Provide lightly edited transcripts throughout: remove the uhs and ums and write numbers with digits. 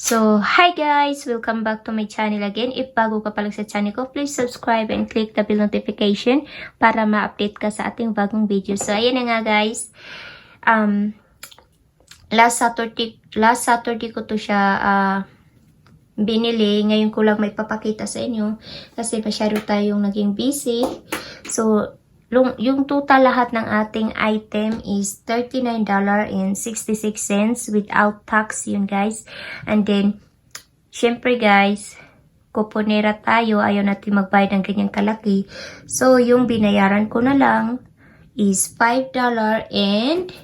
So, hi guys! Welcome back to my channel again. If bago ka pa lang sa channel ko, please subscribe and click the bell notification para ma-update ka sa ating bagong video. So, ayan na nga guys. Last Saturday ko to siya binili. Ngayon ko lang may papakita sa inyo kasi masyado tayong naging busy. So, yung total lahat ng ating item is $39.66 without tax yun guys. And then, syempre guys, kuponera tayo, ayaw natin magbayad ng ganyang kalaki. So, yung binayaran ko na lang is $5.61.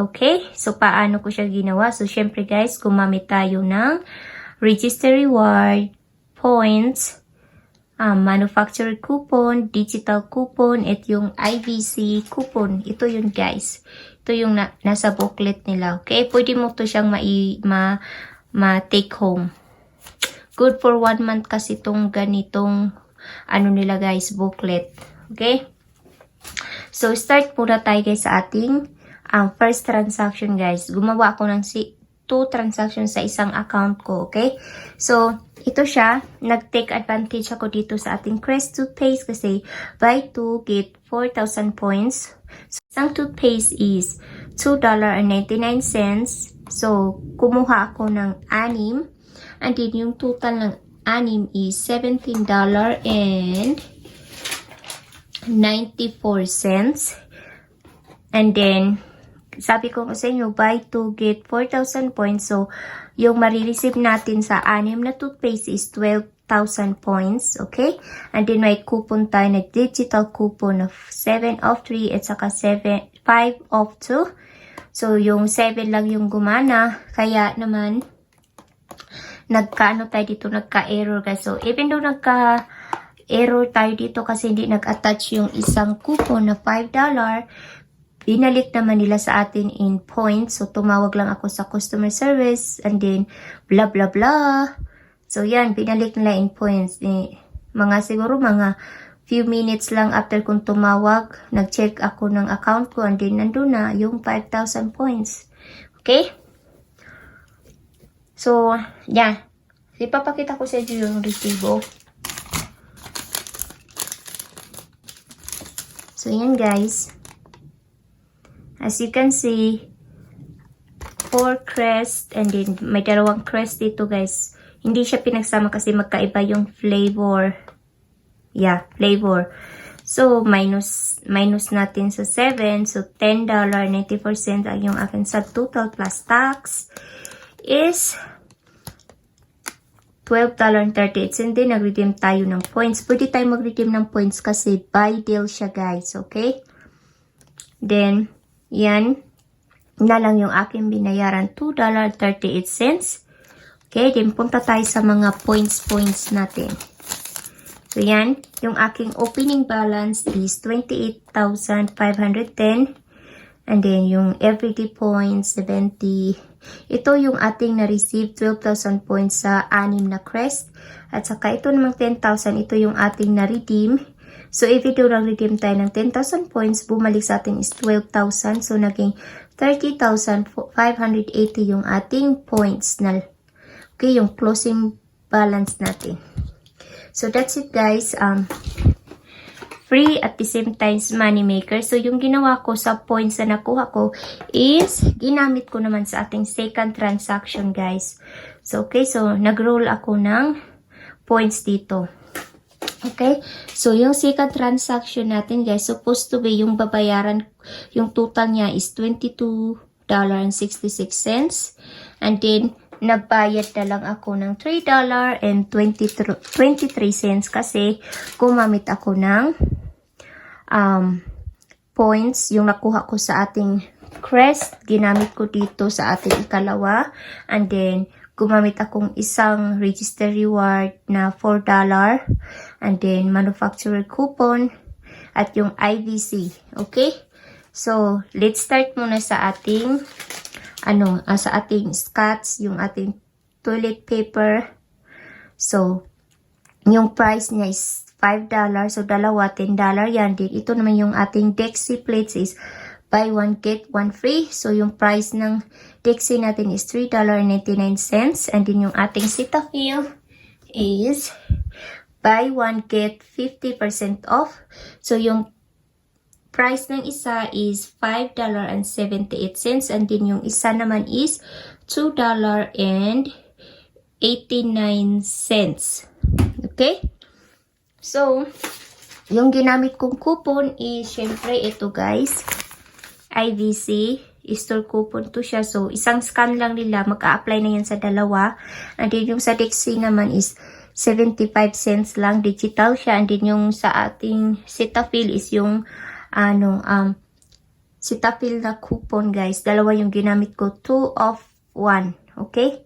Okay? So, paano ko siya ginawa? So, syempre guys, gumamit tayo ng register reward, points, manufacturer coupon, digital coupon, at yung IVC coupon. Ito yun guys. Ito yung nasa booklet nila. Okay? Pwede mo to siyang ma-take home. Good for 1 month kasi itong ganitong nila guys, booklet. Okay? So, start muna tayo guys sa ating first transaction guys. Gumawa ako ng 2 transactions sa isang account ko. Okay? So, ito siya, nag-take advantage ako dito sa ating Crest toothpaste kasi buy 2 get 4,000 points. So, isang toothpaste is $2.99. So, kumuha ako ng 6. And then, yung total ng 6 is $17.94. And then, sabi ko sa inyo, buy 2 get 4,000 points. So, yung marireceive natin sa 6 na toothpaste is 12,000 points. Okay? And then, may coupon tayo na digital coupon of 7 off 3 at saka 5 off 2. So, yung 7 lang yung gumana. Kaya naman, nagka-error guys. So, even though nagka-error tayo dito kasi hindi nag-attach yung isang coupon na $5, binalik naman nila sa atin in points. So, tumawag lang ako sa customer service and then blah blah blah. So, yan, binalik nila in points. Siguro mga few minutes lang after kong tumawag, nag-check ako ng account ko and then nandun na yung 5,000 points. Okay? So, yan. Ipapakita ko sa inyo yung resibo. So, yan guys. As you can see, 4 crest and then may 2 crest dito guys. Hindi siya pinagsama kasi magkaiba yung flavor. Yeah, flavor. So, minus natin sa 7. So, $10.94 ang yung akin sa total plus tax is $12.38. And then, nag-redeem tayo ng points. Pwede tayo mag-redeem ng points kasi buy deal siya guys. Okay? Then, yan na lang yung aking binayaran, $2.38. Okay, then punta tayo sa mga points natin. So yan, yung aking opening balance is 28,510. And then yung everyday points, 70. Ito yung ating na-receive, 12,000 points sa 6 na crest. At saka ito namang 10,000, ito yung ating na-redeem. So, if ito nag-redeem tayo ng 10,000 points, bumalik sa atin is 12,000. So, naging 30,580 yung ating points na, okay, yung closing balance natin. So, that's it guys. Free at the same time money maker. So, yung ginawa ko sa points na nakuha ko is ginamit ko naman sa ating second transaction guys. So, okay. So, nag-roll ako ng points dito. Okay? So, yung second transaction natin, guys, supposed to be yung babayaran, yung total niya is $22.66. And then, nagbayad na lang ako ng $3.23 kasi gumamit ako ng points. Yung nakuha ko sa ating crest, ginamit ko dito sa ating ikalawa. And then, gumamit akong isang register reward na $4. And then, manufacturer coupon. At yung IVC. Okay? So, let's start muna sa ating, sa ating Scotch, yung ating toilet paper. So, yung price niya is $5. So, dalawa, $10 yan. Then, ito naman yung ating Dexy plates is buy one get one free. So yung price ng Dixie natin is $3.99. And then yung ating Cetaphil is buy one get 50% off. So yung price ng isa is $5.78 and then yung isa naman is $2.89. Okay? So, yung ginamit kong coupon is syempre ito guys. IVC store coupon to siya. So, isang scan lang nila. Mag-a-apply na yan sa dalawa. And then yung sa Dixie naman is 75 cents lang. Digital siya. And then yung sa ating Cetaphil is yung Cetaphil na coupon guys. Dalawa yung ginamit ko. 2 of 1. Okay?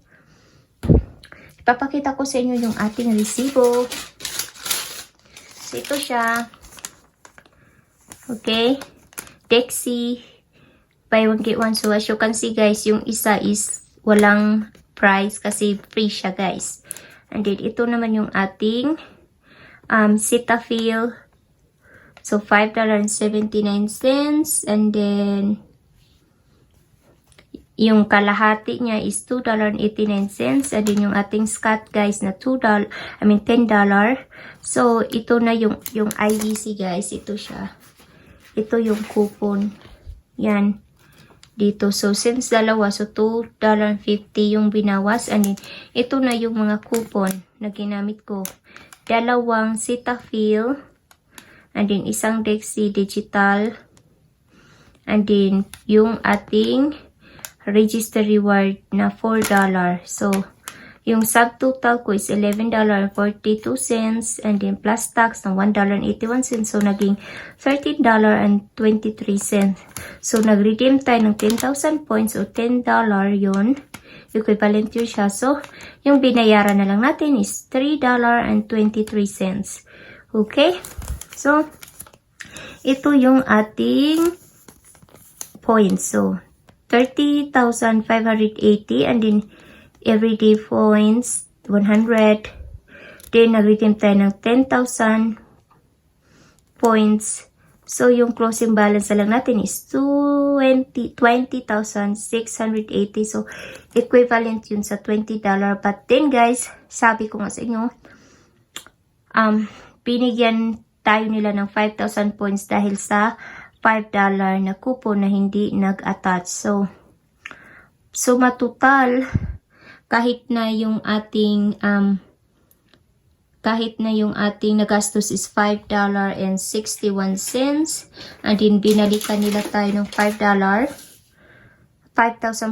Ipapakita ko sa inyo yung ating resibo. So, ito siya. Okay? Dixie. Buy one get one. So, as you can see guys, yung isa is walang price kasi free siya guys. And then, ito naman yung ating Cetaphil. So, $5.79. And then, yung kalahati niya is $2.89. And then, yung ating Scott guys na $10. So, ito na yung IVC guys. Ito siya. Ito yung coupon. Yan. Dito. So, since dalawa, so $2.50 yung binawas. And then, ito na yung mga coupon na ginamit ko. Dalawang Cetaphil. And then, isang Dixie Digital. And then, yung ating register reward na $4. So, yung subtotal ko is $11.42. And then, plus tax ng $1.81. So, naging $13.23. So, nag-redeem tayo ng 10,000 points o $10 yun. Equivalent yun siya. So, yung binayaran na lang natin is $3.23. Okay? So, ito yung ating points. So, 30,580 and then everyday points 100. Then, nag-redeem tayo ng 10,000 points. So, yung closing balance na lang natin is 20,680. So, equivalent yun sa $20. But then, guys, sabi ko nga sa inyo, binigyan tayo nila ng 5,000 points dahil sa $5 na coupon na hindi nag-attach. So matotal, kahit na yung ating nagastos is $5.61 and then binalikan nila tayo ng $5,000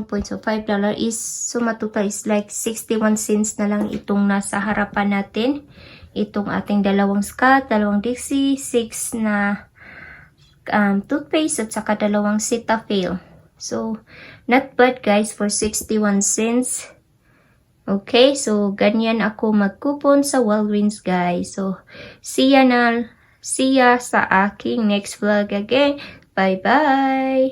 points. So, $5 is, matotal is like 61 cents na lang itong nasa harapan natin. Itong ating dalawang Scott, dalawang Dixie, 6 na toothpaste at saka dalawang Cetaphil. So, not bad guys for 61 cents. Okay, so ganyan ako mag-coupon sa Walgreens guys. So, see ya sa aking next vlog again. Bye-bye!